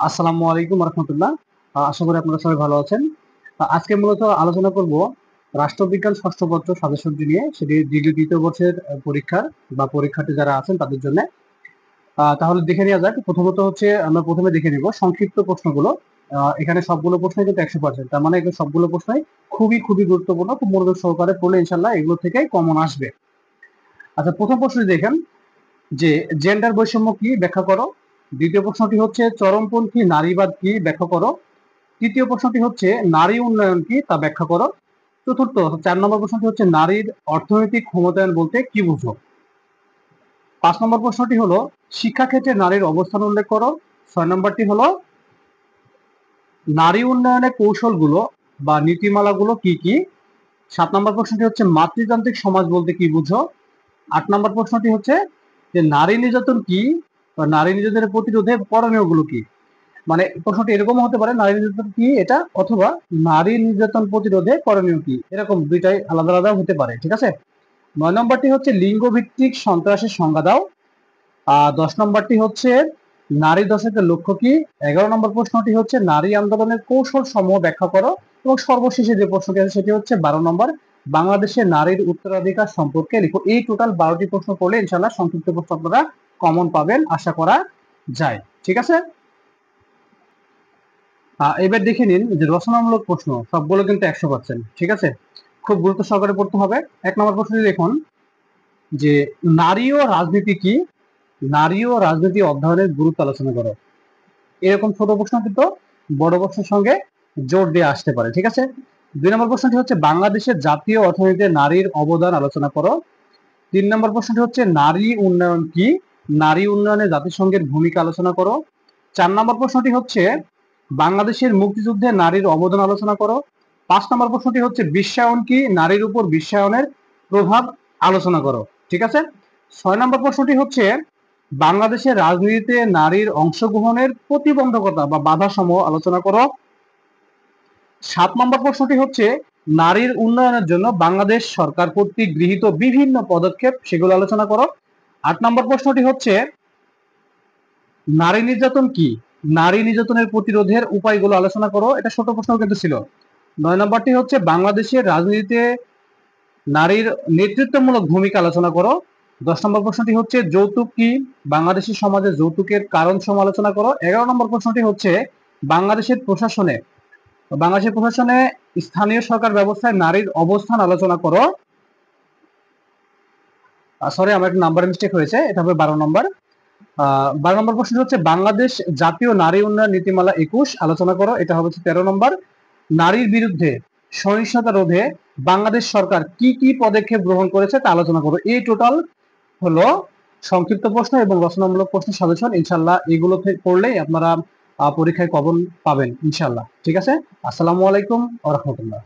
আসসালামু আলাইকুম রহমতুল্লাহ। আশা করি আপনারা সবাই ভালো আছেন। আজকে মূলত আলোচনা করব রাষ্ট্রবিজ্ঞান ষষ্ঠ পত্র সাজেশনটি নিয়ে, সেটি দ্বিতীয় বর্ষের পরীক্ষার বা পরীক্ষার্থী যারা আছেন তাদের জন্য। তাহলে দেখে নেওয়া যাক। প্রথমত হচ্ছে আমরা প্রথমে দেখে নিব সংক্ষিপ্ত প্রশ্নগুলো। এখানে সবগুলো প্রশ্নই কিন্তু 100%, তার মানে এগুলো সবগুলো প্রশ্নই খুবই খুবই গুরুত্বপূর্ণ। খুব মনোযোগ সহকারে পড়লে ইনশাল্লাহ এগুলো থেকেই কমন আসবে। আচ্ছা, প্রথম প্রশ্নটি দেখেন যে জেন্ডার বৈষম্য কি ব্যাখ্যা করো। দ্বিতীয় প্রশ্নটি হচ্ছে চরমপন্থী নারীবাদ কি ব্যাখ্যা করো। তৃতীয় প্রশ্নটি হচ্ছে নারী উন্নয়ন কি তা ব্যাখ্যা করো। চতুর্থ 4 নম্বর প্রশ্নটি হচ্ছে নারীর অর্থনৈতিক ক্ষমতায়ন বলতে কি বুঝো। 5 নম্বর প্রশ্নটি হলো শিক্ষাক্ষেত্রে নারীর অবস্থান উল্লেখ করো। 6 নম্বরটি হলো নারী উন্নয়নের কৌশলগুলো বা নীতিমালাগুলো কি কি। 7 নম্বর প্রশ্নটি হচ্ছে মাতৃতান্ত্রিক সমাজ বলতে কি বুঝো। 8 নম্বর প্রশ্নটি হচ্ছে যে নারী নির্যাতন কি বা নারী নির্যাতনের প্রতিরোধে করণীয়গুলো কি। মানে প্রশ্নটি এরকম হতে পারে নারী নির্যাতন কি এটা, অথবা নারী নির্যাতন প্রতিরোধে করণীয় কি, এরকম দুইটাই আলাদা আলাদা হতে পারে। ঠিক আছে। 9 নম্বরটি হচ্ছে লিঙ্গ ভিত্তিক সন্ত্রাসের সংজ্ঞা দাও। 10 নম্বরটি হচ্ছে নারী দশকের লক্ষ্য কি। 11 নম্বর প্রশ্নটি হচ্ছে নারী আন্দোলনের কৌশল সমূহ ব্যাখ্যা করো। এবং সর্বশেষে যে প্রশ্নটি আছে সেটি হচ্ছে 12 নম্বর, বাংলাদেশের নারীর উত্তরাধিকার সম্পর্কে লিখো। এই টোটাল 12টি প্রশ্ন করলে ইনশাল্লাহ সংক্ষিপ্ত প্রশ্ন আপনারা কমন পাবেন আশা করা যায়। ঠিক আছে। এবার দেখে নিন যে রচনামূলক প্রশ্ন সবগুলো কিন্তু 100%। ঠিক আছে, খুব গুরুত্ব সহকারে পড়তে হবে। 1 নম্বর প্রশ্নটি দেখুন যে নারী ও রাজনীতি কি, নারী ও রাজনীতি অধ্যয়নের গুরুত্ব আলোচনা করো। এরকম ছোট প্রশ্ন কিন্তু বড় প্রশ্নের সঙ্গে জোর দিয়ে আসতে পারে। ঠিক আছে। 2 নম্বর প্রশ্নটি হচ্ছে বাংলাদেশের জাতীয় অর্থনীতিতে নারীর অবদান আলোচনা করো। 3 নম্বর প্রশ্নটি হচ্ছে নারী উন্নয়ন কি, নারী উন্নয়নে জাতিসংঘের ভূমিকা আলোচনা করো। 4 নম্বর প্রশ্নটি হচ্ছে বাংলাদেশের মুক্তিযুদ্ধে নারীর অবদান আলোচনা করো। 5 নম্বর প্রশ্নটি হচ্ছে বিশ্বায়ন কি, নারীর উপর বিশ্বায়নের প্রভাব আলোচনা করো। ঠিক আছে। 6 নম্বর প্রশ্নটি হচ্ছে বাংলাদেশের রাজনীতিতে নারীর অংশগ্রহণের প্রতিবন্ধকতা বা বাধা সমূহ আলোচনা করো। 7 নম্বর প্রশ্নটি হচ্ছে নারীর উন্নয়নের জন্য বাংলাদেশ সরকার কর্তৃক গৃহীত বিভিন্ন পদক্ষেপ সেগুলো আলোচনা করো। 8 নম্বর প্রশ্নটি হচ্ছে নারী নির্যাতন কি, নারী নির্যাতনের প্রতিরোধের উপায়গুলো আলোচনা করো। এটা ছোট প্রশ্ন কিন্তু ছিল। 9 নম্বরটি হচ্ছে বাংলাদেশের রাজনীতিতে নারীর নেতৃত্বমূলক ভূমিকা আলোচনা করো। 10 নম্বর প্রশ্নটি হচ্ছে যৌতুক কি, বাংলাদেশের সমাজে যৌতুকের কারণ সমূহ আলোচনা করো। 11 নম্বর প্রশ্নটি হচ্ছে বাংলাদেশের প্রশাসনে বাংলাদেশের প্রশাসনে স্থানীয় সরকার ব্যবস্থায় নারীর অবস্থান আলোচনা করো। সরি, আমার একটা নাম্বার মিস্টেক হয়েছে, এটা হবে 12 নম্বর। 12 নম্বর প্রশ্ন হচ্ছে বাংলাদেশ জাতীয় নারী উন্নয়ন নীতিমালা 21 আলোচনা করো। এটা হবে 13 নম্বর। নারীর বিরুদ্ধে সহিংসতা রোধে বাংলাদেশ সরকার কি কি পদক্ষেপ গ্রহণ করেছে তা আলোচনা করো। এই টোটাল হলো সংক্ষিপ্ত প্রশ্ন এবং রচনামূলক প্রশ্ন সাজেশন। ইনশাল্লাহ এগুলো পড়লেই আপনারা পরীক্ষায় কমন পাবেন ইনশাল্লাহ। ঠিক আছে। আসসালামু আলাইকুম ওয়া রাহমাতুল্লাহ।